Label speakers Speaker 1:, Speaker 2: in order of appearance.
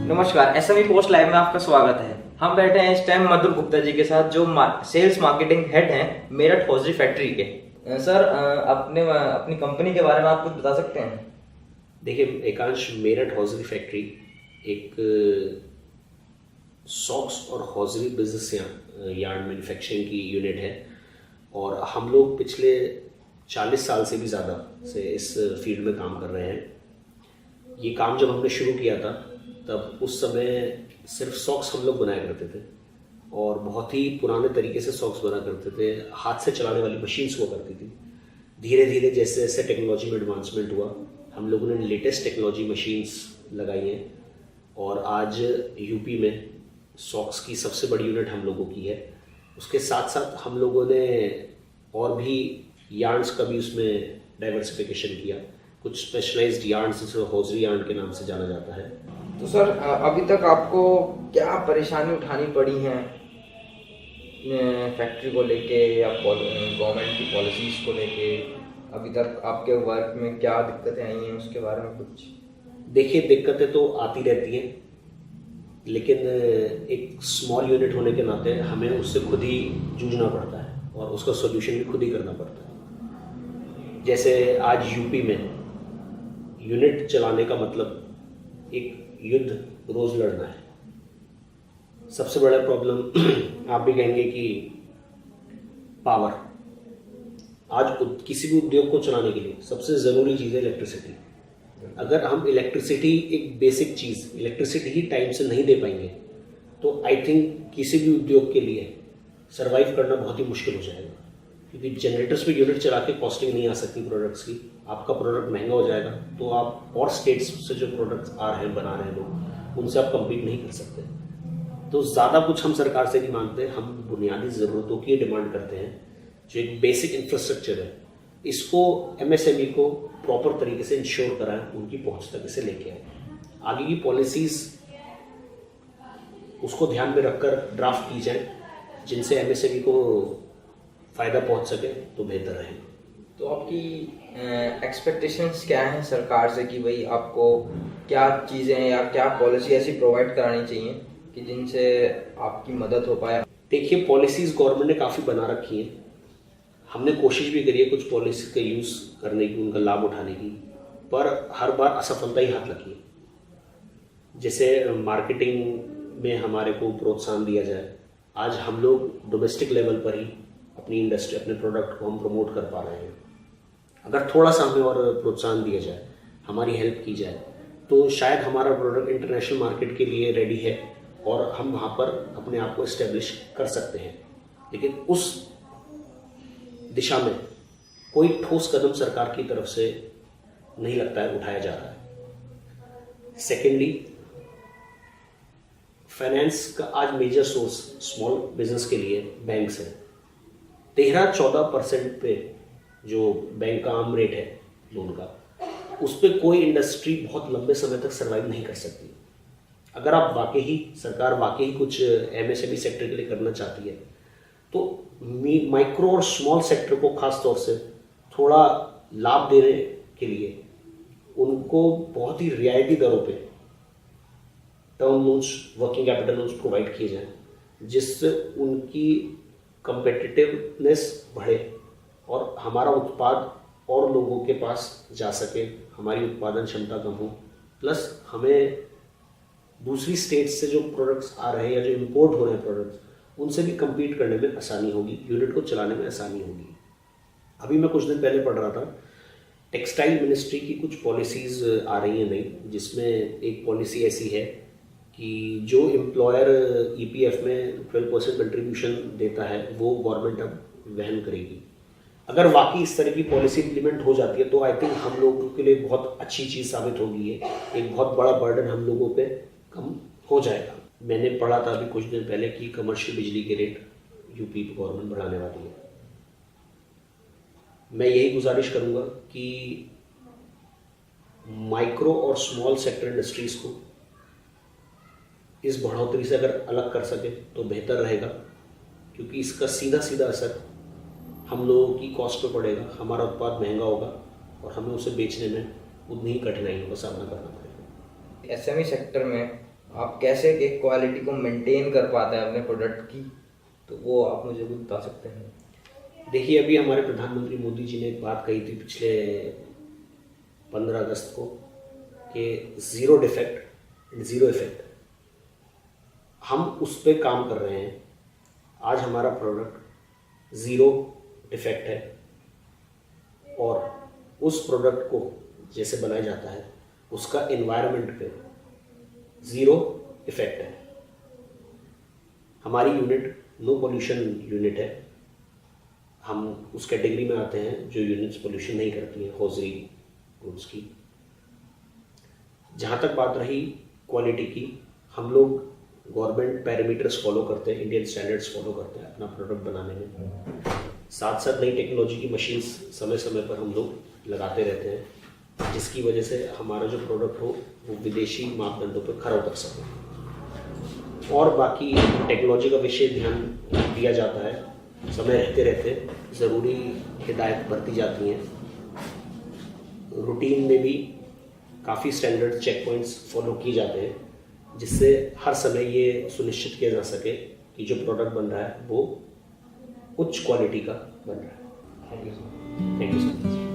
Speaker 1: नमस्कार, SME post live में आपका स्वागत है। हम बैठे हैं इस टाइम मधुर गुप्ता जी के साथ, जो सेल्स मार्केटिंग हेड हैं मेरठ हौजरी फैक्ट्री के। सर, अपनी कंपनी के बारे में आप कुछ बता सकते हैं?
Speaker 2: देखिए एकांश, मेरठ हौजरी फैक्ट्री एक सॉक्स और हौजरी बिजनेस यार्न मैन्युफैक्चरिंग की यूनिट है और हम लोग पिछले 40 साल से भी ज़्यादा से इस फील्ड में काम कर रहे हैं। ये काम जब हमने शुरू किया था तब उस समय सिर्फ सॉक्स हम लोग बनाया करते थे और बहुत ही पुराने तरीके से सॉक्स बना करते थे। हाथ से चलाने वाली मशीन्स हुआ करती थी। धीरे धीरे जैसे जैसे टेक्नोलॉजी में एडवांसमेंट हुआ, हम लोगों ने लेटेस्ट टेक्नोलॉजी मशीन्स लगाई हैं और आज यूपी में सॉक्स की सबसे बड़ी यूनिट हम लोगों की है। उसके साथ साथ हम लोगों ने और भी यार्न्स का भी उसमें डाइवर्सिफिकेशन किया। कुछ स्पेशलाइज्ड यार्न्स जिसे हौजरी यार्न के नाम से जाना जाता है।
Speaker 1: तो सर, अभी तक आपको क्या परेशानी उठानी पड़ी हैं फैक्ट्री को लेके या गवर्नमेंट की पॉलिसीज को लेके? अभी तक आपके वर्क में क्या दिक्कतें आई हैं, उसके बारे में कुछ?
Speaker 2: देखिए, दिक्कतें तो आती रहती हैं, लेकिन एक स्मॉल यूनिट होने के नाते हमें उससे खुद ही जूझना पड़ता है और उसका सोल्यूशन भी खुद ही करना पड़ता है। जैसे आज यूपी में यूनिट चलाने का मतलब एक युद्ध रोज लड़ना है। सबसे बड़ा प्रॉब्लम आप भी कहेंगे कि पावर। आज किसी भी उद्योग को चलाने के लिए सबसे ज़रूरी चीज़ है इलेक्ट्रिसिटी। अगर हम इलेक्ट्रिसिटी, एक बेसिक चीज़ इलेक्ट्रिसिटी ही टाइम से नहीं दे पाएंगे तो आई थिंक किसी भी उद्योग के लिए सरवाइव करना बहुत ही मुश्किल हो जाएगा, क्योंकि जनरेटर्स पे यूनिट चला के कॉस्टिंग नहीं आ सकती प्रोडक्ट्स की। आपका प्रोडक्ट महंगा हो जाएगा तो आप और स्टेट्स से जो प्रोडक्ट्स आ रहे हैं, बना रहे हैं लोग, उनसे आप कम्पीट नहीं कर सकते। तो ज़्यादा कुछ हम सरकार से नहीं मांगते, हम बुनियादी ज़रूरतों की डिमांड करते हैं। जो एक बेसिक इंफ्रास्ट्रक्चर है, इसको एमएसएमई को प्रॉपर तरीके से इंश्योर कराएं, उनकी पहुंच तक इसे लेके आए। आगे की पॉलिसीज़ उसको ध्यान में रखकर ड्राफ्ट की जाए, जिनसे एमएसएमई को फ़ायदा पहुंच सके तो बेहतर रहे।
Speaker 1: तो आपकी एक्सपेक्टेशंस क्या हैं सरकार से कि भाई आपको क्या चीज़ें या क्या पॉलिसी ऐसी प्रोवाइड करानी चाहिए कि जिनसे आपकी मदद हो पाए?
Speaker 2: देखिए, पॉलिसीज़ गवर्नमेंट ने काफ़ी बना रखी हैं। हमने कोशिश भी करी है कुछ पॉलिसी का यूज़ करने की, उनका लाभ उठाने की, पर हर बार असफलता ही हाथ लगी है। जैसे मार्केटिंग में हमारे को प्रोत्साहन दिया जाए, आज हम लोग डोमेस्टिक लेवल पर ही अपनी इंडस्ट्री, अपने प्रोडक्ट को हम प्रमोट कर पा रहे हैं। अगर थोड़ा सा हमें और प्रोत्साहन दिया जाए, हमारी हेल्प की जाए, तो शायद हमारा प्रोडक्ट इंटरनेशनल मार्केट के लिए रेडी है और हम वहाँ पर अपने आप को इस्टेब्लिश कर सकते हैं। लेकिन उस दिशा में कोई ठोस कदम सरकार की तरफ से नहीं लगता है उठाया जा रहा है। सेकेंडली, फाइनेंस का आज मेजर सोर्स स्मॉल बिजनेस के लिए बैंक्स है। 13-14% पे जो बैंक का आम रेट है लोन का, उस पर कोई इंडस्ट्री बहुत लंबे समय तक सर्वाइव नहीं कर सकती। अगर आप सरकार वाकई कुछ एमएसएमई सेक्टर के लिए करना चाहती है तो माइक्रो और स्मॉल सेक्टर को खास तौर से थोड़ा लाभ देने के लिए उनको बहुत ही रियायती दरों पे term loans, working capital loans provide किए जाएं, जिससे उनकी कंपेटिटिवनेस बढ़े और हमारा उत्पाद और लोगों के पास जा सके, हमारी उत्पादन क्षमता कम हो, प्लस हमें दूसरी स्टेट्स से जो प्रोडक्ट्स आ रहे हैं या जो इंपोर्ट हो रहे हैं प्रोडक्ट्स, उनसे भी compete करने में आसानी होगी, यूनिट को चलाने में आसानी होगी। अभी मैं कुछ दिन पहले पढ़ रहा था, टेक्सटाइल मिनिस्ट्री की कुछ पॉलिसीज़ आ रही हैं नई, जिसमें एक पॉलिसी ऐसी है कि जो एम्प्लॉयर ईपीएफ में 12% कंट्रीब्यूशन देता है वो गवर्नमेंट अब वहन करेगी। अगर वाकई इस तरह की पॉलिसी इम्प्लीमेंट हो जाती है तो आई थिंक हम लोगों के लिए बहुत अच्छी चीज़ साबित होगी। है एक बहुत बड़ा बर्डन हम लोगों पे कम हो जाएगा। मैंने पढ़ा था अभी कुछ दिन पहले कि कमर्शियल बिजली के रेट यूपी गवर्नमेंट बढ़ाने वाली है। मैं यही गुजारिश करूँगा कि माइक्रो और स्मॉल सेक्टर इंडस्ट्रीज़ को इस बढ़ोतरी से अगर अलग कर सके तो बेहतर रहेगा, क्योंकि इसका सीधा सीधा असर हम लोगों की कॉस्ट पे पड़ेगा। हमारा उत्पाद महंगा होगा और हमें उसे बेचने में उतनी ही कठिनाइयों का सामना करना पड़ेगा।
Speaker 1: एसएमई सेक्टर में आप कैसे एक क्वालिटी को मेंटेन कर पाते हैं अपने प्रोडक्ट की, तो वो आप मुझे कुछ बता सकते हैं?
Speaker 2: देखिए, अभी हमारे प्रधानमंत्री मोदी जी ने एक बात कही थी पिछले 15 अगस्त को कि zero defect and zero effect. हम उस पर काम कर रहे हैं। आज हमारा प्रोडक्ट ज़ीरो डिफेक्ट है और उस प्रोडक्ट को जैसे बनाया जाता है उसका एनवायरनमेंट पे ज़ीरो इफेक्ट है। हमारी यूनिट नो पोल्यूशन यूनिट है। हम उस कैटेगरी में आते हैं जो यूनिट्स पोल्यूशन नहीं करती हैं, हॉजरी गुड्स की। जहाँ तक बात रही क्वालिटी की, हम लोग गवर्नमेंट पैरामीटर्स फॉलो करते हैं, इंडियन स्टैंडर्ड्स फॉलो करते हैं अपना प्रोडक्ट बनाने में। साथ साथ नई टेक्नोलॉजी की मशीन्स समय समय पर हम लोग लगाते रहते हैं, जिसकी वजह से हमारा जो प्रोडक्ट हो वो विदेशी मापदंडों पर खरा उतर सके। और बाकी टेक्नोलॉजी का विशेष ध्यान दिया जाता है। समय रहते रहते ज़रूरी हिदायत बरती जाती हैं। रूटीन में भी काफ़ी स्टैंडर्ड चेक पॉइंट्स फॉलो किए जाते हैं, जिससे हर समय ये सुनिश्चित किया जा सके कि जो प्रोडक्ट बन रहा है वो उच्च क्वालिटी का बन रहा है।
Speaker 1: Thank you sir.
Speaker 2: Thank you so much.